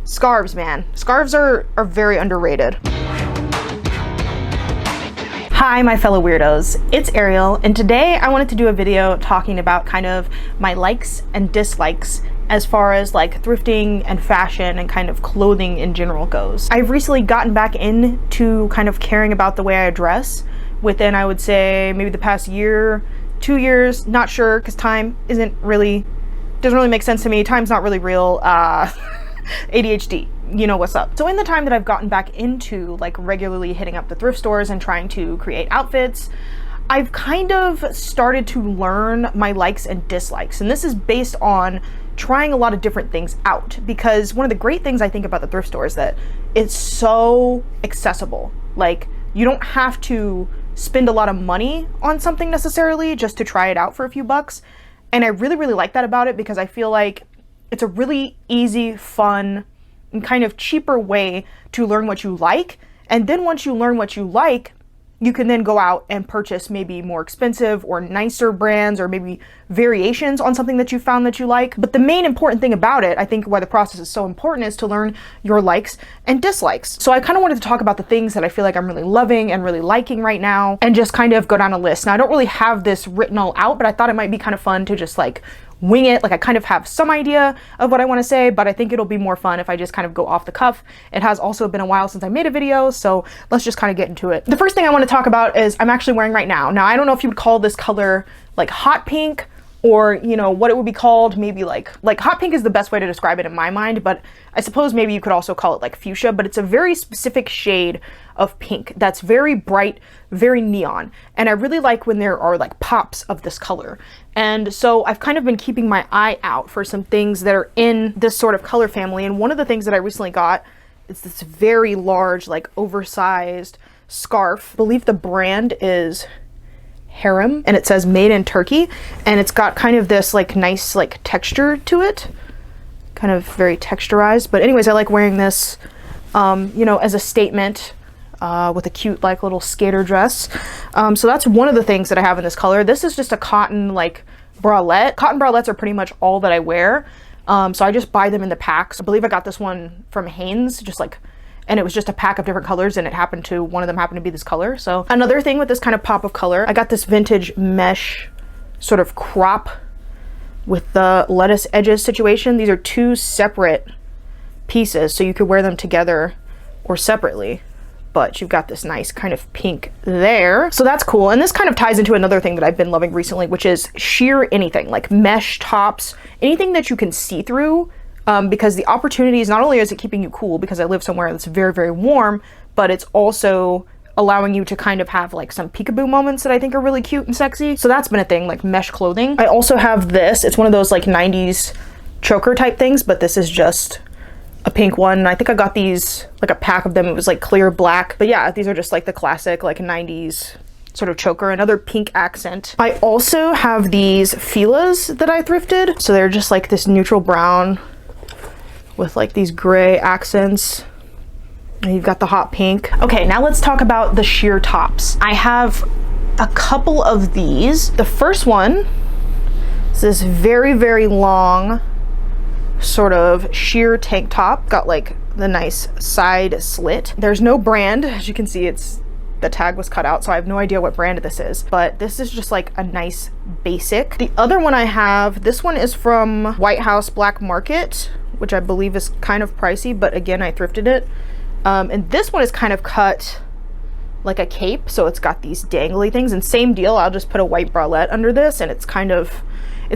Scarves, man. Scarves are very underrated. Hi, my fellow weirdos. It's Ariel, and today I wanted to do a video talking about kind of my likes and dislikes as far as like thrifting and fashion and kind of clothing in general goes. I've recently gotten back into kind of caring about the way I dress within, I would say, maybe the past year, 2 years, not sure, because time doesn't really make sense to me. Time's not really real. ADHD, you know what's up. So in the time that I've gotten back into like regularly hitting up the thrift stores and trying to create outfits, I've kind of started to learn my likes and dislikes. And this is based on trying a lot of different things out, because one of the great things I think about the thrift store is that it's so accessible. Like, you don't have to spend a lot of money on something necessarily just to try it out for a few bucks. And I really, really like that about it, because I feel like it's a really easy, fun, and kind of cheaper way to learn what you like. And then once you learn what you like, you can then go out and purchase maybe more expensive or nicer brands, or maybe variations on something that you found that you like. But the main important thing about it, I think why the process is so important, is to learn your likes and dislikes. So I kind of wanted to talk about the things that I feel like I'm really loving and really liking right now, and just kind of go down a list. Now, I don't really have this written all out, but I thought it might be kind of fun to just like wing it. Like, I kind of have some idea of what I want to say, but I think it'll be more fun if I just kind of go off the cuff. It has also been a while since I made a video, so let's just kind of get into it. The first thing I want to talk about is I'm actually wearing right now. Now, I don't know if you would call this color like hot pink, or, you know, what it would be called, maybe like hot pink is the best way to describe it in my mind, but I suppose maybe you could also call it like fuchsia. But it's a very specific shade of pink that's very bright, very neon, and I really like when there are like pops of this color. And so I've kind of been keeping my eye out for some things that are in this sort of color family, and one of the things that I recently got is this very large, like oversized scarf. I believe the brand is Harem, and it says made in Turkey, and it's got kind of this like nice like texture to it, kind of very texturized. But anyways, I like wearing this you know, as a statement with a cute like little skater dress. So that's one of the things that I have in this color. This is just a cotton like bralette. Cotton bralettes are pretty much all that I wear, so I just buy them in the packs. I believe I got this one from Hanes, just like, and it was just a pack of different colors, and one of them happened to be this color. So another thing with this kind of pop of color, I got this vintage mesh sort of crop with the lettuce edges situation. These are two separate pieces, so you could wear them together or separately, but you've got this nice kind of pink there. So that's cool. And this kind of ties into another thing that I've been loving recently, which is sheer anything, like mesh tops, anything that you can see through. Because the opportunities, not only is it keeping you cool because I live somewhere that's very, very warm, but it's also allowing you to kind of have like some peekaboo moments that I think are really cute and sexy. So that's been a thing, like mesh clothing. I also have this. It's one of those like 90s choker type things, but this is just a pink one. I think I got these, like a pack of them. It was like clear black. But yeah, these are just like the classic like 90s sort of choker, another pink accent. I also have these Fila's that I thrifted. So they're just like this neutral brown with like these gray accents. And you've got the hot pink. Okay, now let's talk about the sheer tops. I have a couple of these. The first one is this very, very long sort of sheer tank top. Got like the nice side slit. There's no brand. As you can see, the tag was cut out, so I have no idea what brand this is, but this is just like a nice basic. The other one I have, this one is from White House Black Market, which I believe is kind of pricey, but again, I thrifted it. And this one is kind of cut like a cape, so it's got these dangly things, and same deal, I'll just put a white bralette under this, and it's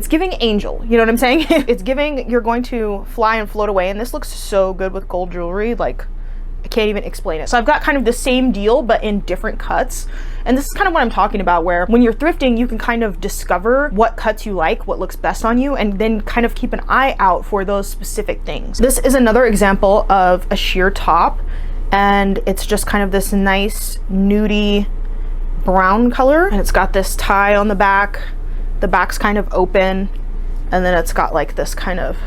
giving angel, you know what I'm saying? It's giving, you're going to fly and float away, and this looks so good with gold jewelry, like, I can't even explain it. So I've got kind of the same deal, but in different cuts. And this is kind of what I'm talking about, where when you're thrifting, you can kind of discover what cuts you like, what looks best on you, and then kind of keep an eye out for those specific things. This is another example of a sheer top, and it's just kind of this nice nudie brown color, and it's got this tie on the back. The back's kind of open, and then it's got like this kind of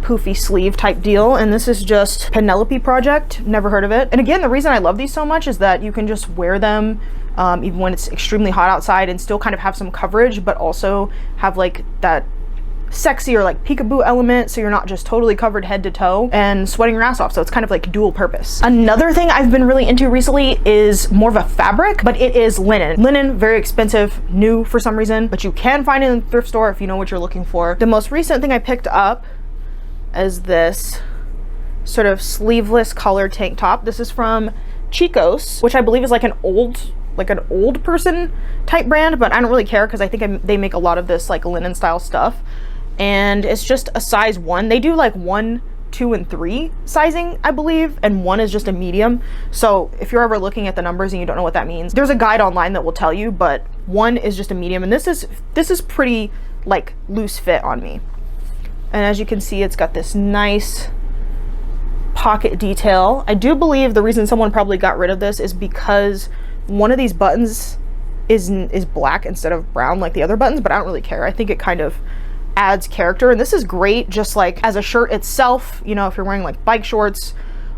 poofy sleeve type deal, and this is just Penelope Project. Never heard of it. And again, the reason I love these so much is that you can just wear them even when it's extremely hot outside and still kind of have some coverage, but also have like that sexy or like peekaboo element, so you're not just totally covered head to toe and sweating your ass off. So it's kind of like dual purpose. Another thing I've been really into recently is more of a fabric, but it is linen. Linen, very expensive, new for some reason, but you can find it in the thrift store if you know what you're looking for. The most recent thing I picked up is this sort of sleeveless collar tank top. This is from Chico's, which I believe is like an old person type brand, but I don't really care because I think they make a lot of this like linen style stuff. And it's just a size 1. They do like 1, 2, and 3 sizing, I believe, and 1 is just a medium. So if you're ever looking at the numbers and you don't know what that means, there's a guide online that will tell you, but 1 is just a medium, and this is pretty like loose fit on me. And as you can see, it's got this nice pocket detail. I do believe the reason someone probably got rid of this is because one of these buttons is black instead of brown like the other buttons, but I don't really care. I think it kind of adds character, and this is great just like as a shirt itself, you know, if you're wearing like bike shorts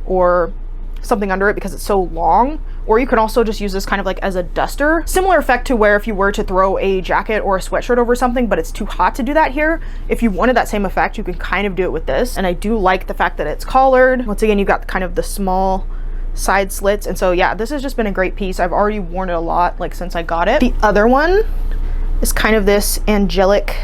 or something under it because it's so long. Or you can also just use this kind of like as a duster. Similar effect to where if you were to throw a jacket or a sweatshirt over something, but it's too hot to do that here. If you wanted that same effect, you can kind of do it with this. And I do like the fact that it's collared. Once again, you've got kind of the small side slits. And so yeah, this has just been a great piece. I've already worn it a lot, like since I got it. The other one is kind of this angelic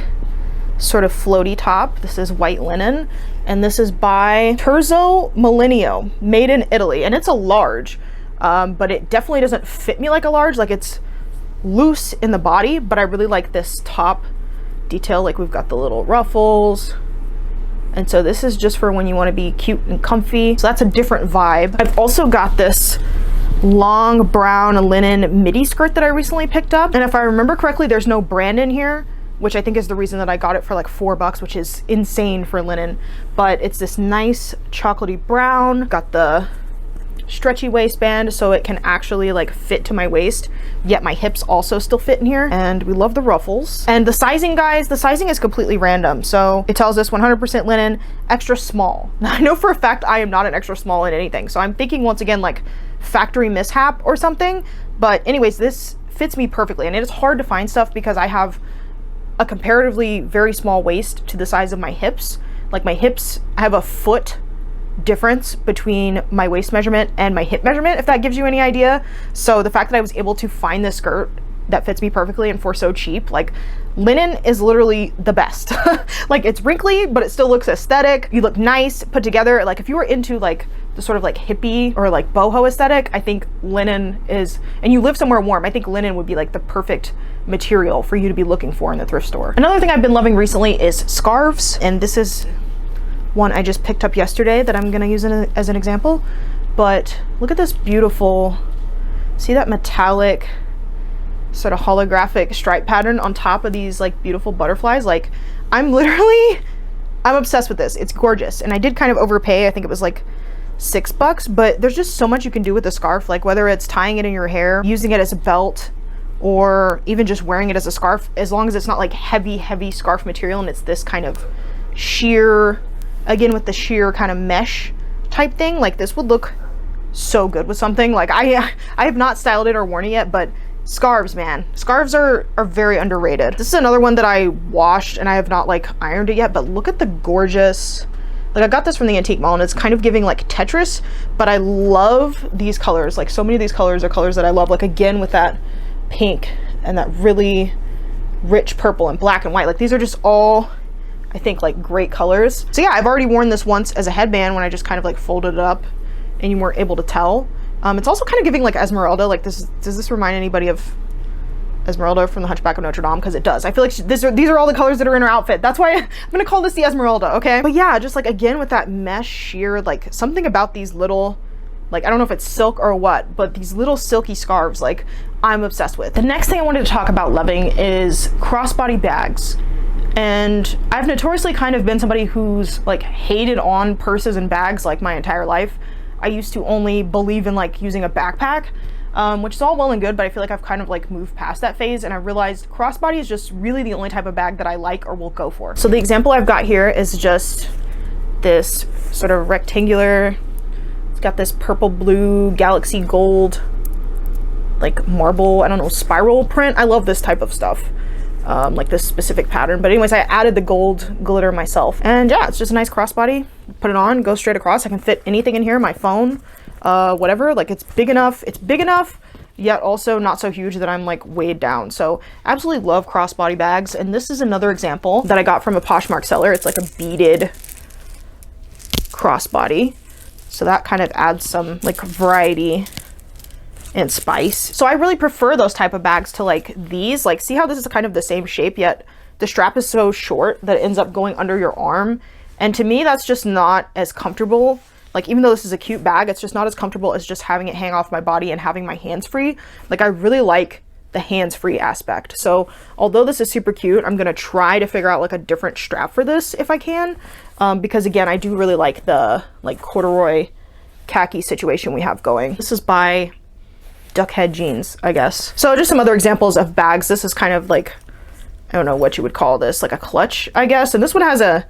sort of floaty top. This is white linen, and this is by Terzo Millennio, made in Italy, and it's a large. But it definitely doesn't fit me like a large. Like, it's loose in the body, but I really like this top detail. Like, we've got the little ruffles, and so this is just for when you want to be cute and comfy. So that's a different vibe. I've also got this long brown linen midi skirt that I recently picked up, and if I remember correctly, there's no brand in here, which I think is the reason that I got it for like $4, which is insane for linen. But it's this nice chocolatey brown, got the stretchy waistband so it can actually like fit to my waist, yet my hips also still fit in here. And we love the ruffles. And the sizing, guys, the sizing is completely random. So it tells us 100% linen, extra small. Now I know for a fact I am not an extra small in anything, so I'm thinking once again like factory mishap or something. But anyways, this fits me perfectly, and it is hard to find stuff because I have a comparatively very small waist to the size of my hips. Like, my hips, I have a foot difference between my waist measurement and my hip measurement, if that gives you any idea. So the fact that I was able to find this skirt that fits me perfectly and for so cheap, like, linen is literally the best. Like, it's wrinkly, but it still looks aesthetic. You look nice put together. Like, if you were into like the sort of like hippie or like boho aesthetic, I think linen is, and you live somewhere warm, I think linen would be like the perfect material for you to be looking for in the thrift store. Another thing I've been loving recently is scarves, and this is one I just picked up yesterday that I'm gonna use as an example. But look at this beautiful, see that metallic sort of holographic stripe pattern on top of these like beautiful butterflies. Like, I'm obsessed with this. It's gorgeous, and I did kind of overpay. I think it was like $6, but there's just so much you can do with the scarf, like whether it's tying it in your hair, using it as a belt, or even just wearing it as a scarf, as long as it's not like heavy scarf material and it's this kind of sheer, again with the sheer kind of mesh type thing. Like, this would look so good with something. Like, I have not styled it or worn it yet, but scarves, man, scarves are very underrated. This is another one that I washed and I have not like ironed it yet, but look at the gorgeous, like, I got this from the antique mall and it's kind of giving like Tetris, but I love these colors. Like, so many of these colors are colors that I love, like, again with that pink and that really rich purple and black and white. Like, these are just all, I think, like, great colors. So yeah, I've already worn this once as a headband when I just kind of like folded it up and you weren't able to tell. It's also kind of giving like Esmeralda. Like, does this remind anybody of Esmeralda from the Hunchback of Notre Dame? Because it does. I feel like these are all the colors that are in her outfit. That's why I'm gonna call this the Esmeralda, okay? But yeah, just like, again with that mesh sheer, like, something about these little, like, I don't know if it's silk or what, but these little silky scarves, like, I'm obsessed with. The next thing I wanted to talk about loving is crossbody bags. And I've notoriously kind of been somebody who's like hated on purses and bags like my entire life. I used to only believe in like using a backpack, which is all well and good, but I feel like I've kind of like moved past that phase, and I realized crossbody is just really the only type of bag that I like or will go for. So the example I've got here is just this sort of rectangular, it's got this purple blue galaxy gold like marble, I don't know, spiral print. I love this type of stuff. like this specific pattern. But anyways, I added the gold glitter myself. And yeah, it's just a nice crossbody. Put it on, go straight across. I can fit anything in here, my phone, whatever. Like it's big enough, yet also not so huge that I'm like weighed down. So absolutely love crossbody bags. And this is another example that I got from a Poshmark seller. It's like a beaded crossbody. So that kind of adds some like variety and spice. So I really prefer those type of bags to like these. Like, see how this is kind of the same shape, yet the strap is so short that it ends up going under your arm. And to me, that's just not as comfortable. Like, even though this is a cute bag, it's just not as comfortable as just having it hang off my body and having my hands free. Like, I really like the hands-free aspect. So although this is super cute, I'm gonna try to figure out like a different strap for this if I can, because again, I do really like the like corduroy khaki situation we have going. This is by Duckhead Jeans, I guess. So just some other examples of bags. This is kind of like, I don't know what you would call this, like a clutch, I guess. And this one has a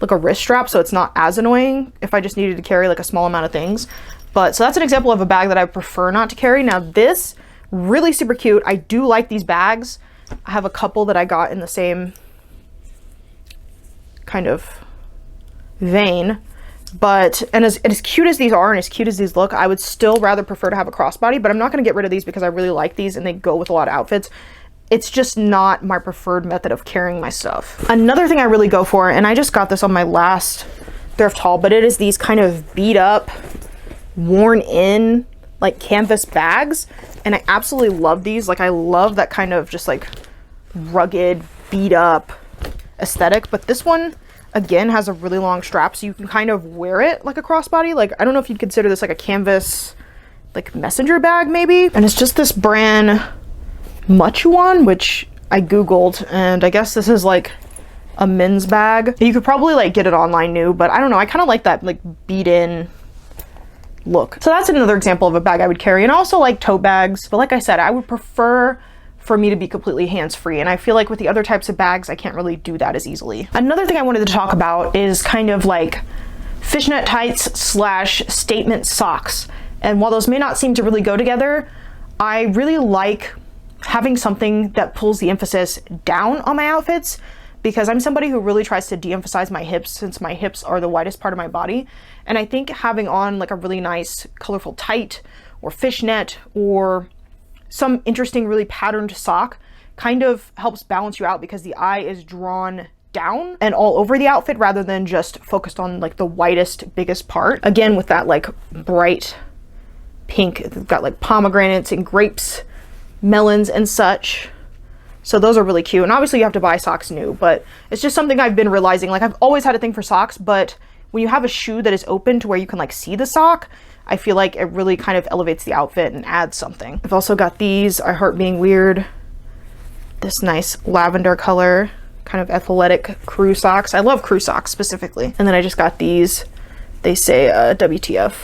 like a wrist strap, so it's not as annoying if I just needed to carry like a small amount of things. But so that's an example of a bag that I prefer not to carry. Now this, really super cute. I do like these bags. I have a couple that I got in the same kind of vein, but and as cute as these are and as cute as these look, I would still rather prefer to have a crossbody. But I'm not going to get rid of these because I really like these and they go with a lot of outfits. It's just not my preferred method of carrying my stuff. Another thing I really go for, and I just got this on my last thrift haul, but it is these kind of beat up, worn in like canvas bags. And I absolutely love these. Like, I love that kind of just like rugged, beat up aesthetic. But this one, again, has a really long strap, so you can kind of wear it like a crossbody. Like, I don't know if you'd consider this like a canvas, like messenger bag maybe. And it's just this brand Muchuan, which I Googled, and I guess this is like a men's bag. You could probably like get it online new, but I don't know. I kind of like that like beat in look. So that's another example of a bag I would carry. And I also like tote bags, but like I said, I would prefer for me to be completely hands-free. And I feel like with the other types of bags, I can't really do that as easily. Another thing I wanted to talk about is kind of like fishnet tights slash statement socks. And while those may not seem to really go together, I really like having something that pulls the emphasis down on my outfits, because I'm somebody who really tries to de-emphasize my hips, since my hips are the widest part of my body. And I think having on like a really nice colorful tight or fishnet or some interesting really patterned sock kind of helps balance you out, because the eye is drawn down and all over the outfit rather than just focused on like the widest, biggest part. Again, with that like bright pink, it's got like pomegranates and grapes, melons and such. So those are really cute. And obviously you have to buy socks new, but it's just something I've been realizing. Like, I've always had a thing for socks, but when you have a shoe that is open to where you can like see the sock, I feel like it really kind of elevates the outfit and adds something. I've also got these I Heart Being Weird, this nice lavender color, kind of athletic crew socks. I love crew socks specifically. And then I just got these, they say WTF,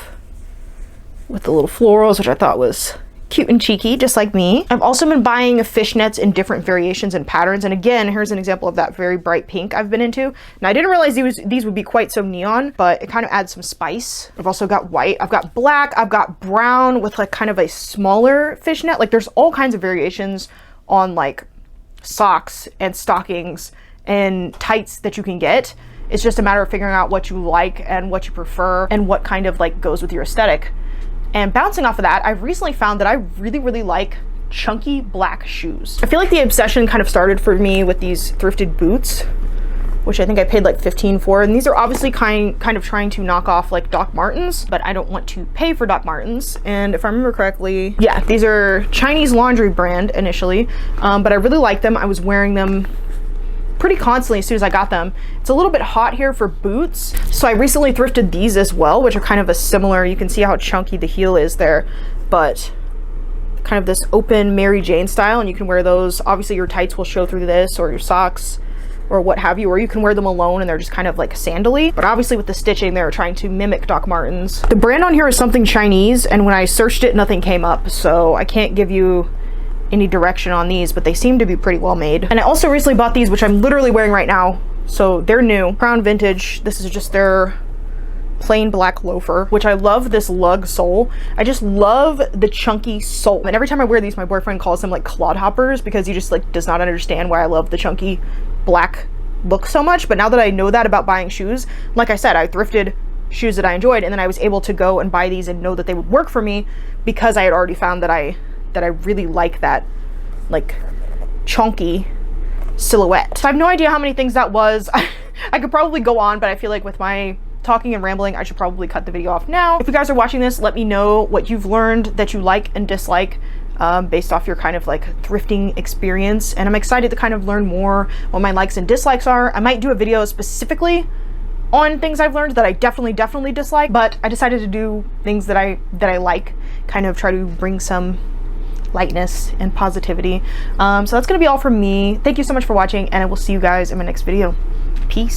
with the little florals, which I thought was cute and cheeky, just like me. I've also been buying fishnets in different variations and patterns. And again, here's an example of that very bright pink I've been into. Now, I didn't realize these would be quite so neon, but it kind of adds some spice. I've also got white, I've got black, I've got brown with like kind of a smaller fishnet. Like, there's all kinds of variations on like socks and stockings and tights that you can get. It's just a matter of figuring out what you like and what you prefer and what kind of like goes with your aesthetic. And bouncing off of that, I've recently found that I really, really like chunky black shoes. I feel like the obsession kind of started for me with these thrifted boots, which I think I paid like $15 for. And these are obviously kind of trying to knock off like Doc Martens, but I don't want to pay for Doc Martens. And if I remember correctly, yeah, these are Chinese laundry brand initially, but I really like them. I was wearing them pretty constantly as soon as I got them. It's a little bit hot here for boots, so I recently thrifted these as well, which are kind of a similar, you can see how chunky the heel is there, but kind of this open Mary Jane style, and you can wear those. Obviously your tights will show through this, or your socks, or what have you, or you can wear them alone and they're just kind of like sandally. But obviously with the stitching, they're trying to mimic Doc Martens. The brand on here is something Chinese, and when I searched it, nothing came up, so I can't give you any direction on these, but they seem to be pretty well made. And I also recently bought these, which I'm literally wearing right now, so they're new. Crown Vintage. This is just their plain black loafer, which I love this lug sole. I just love the chunky sole. And every time I wear these, my boyfriend calls them like clodhoppers because he just like does not understand why I love the chunky black look so much. But now that I know that about buying shoes, like I said, I thrifted shoes that I enjoyed, and then I was able to go and buy these and know that they would work for me because I had already found that I really like that like chunky silhouette. So I have no idea how many things that was. I could probably go on, but I feel like with my talking and rambling, I should probably cut the video off now. If you guys are watching this, let me know what you've learned that you like and dislike based off your kind of like thrifting experience. And I'm excited to kind of learn more what my likes and dislikes are. I might do a video specifically on things I've learned that I definitely dislike, but I decided to do things that I like, kind of try to bring some lightness and positivity. So that's gonna be all from me. Thank you so much for watching, and I will see you guys in my next video. Peace.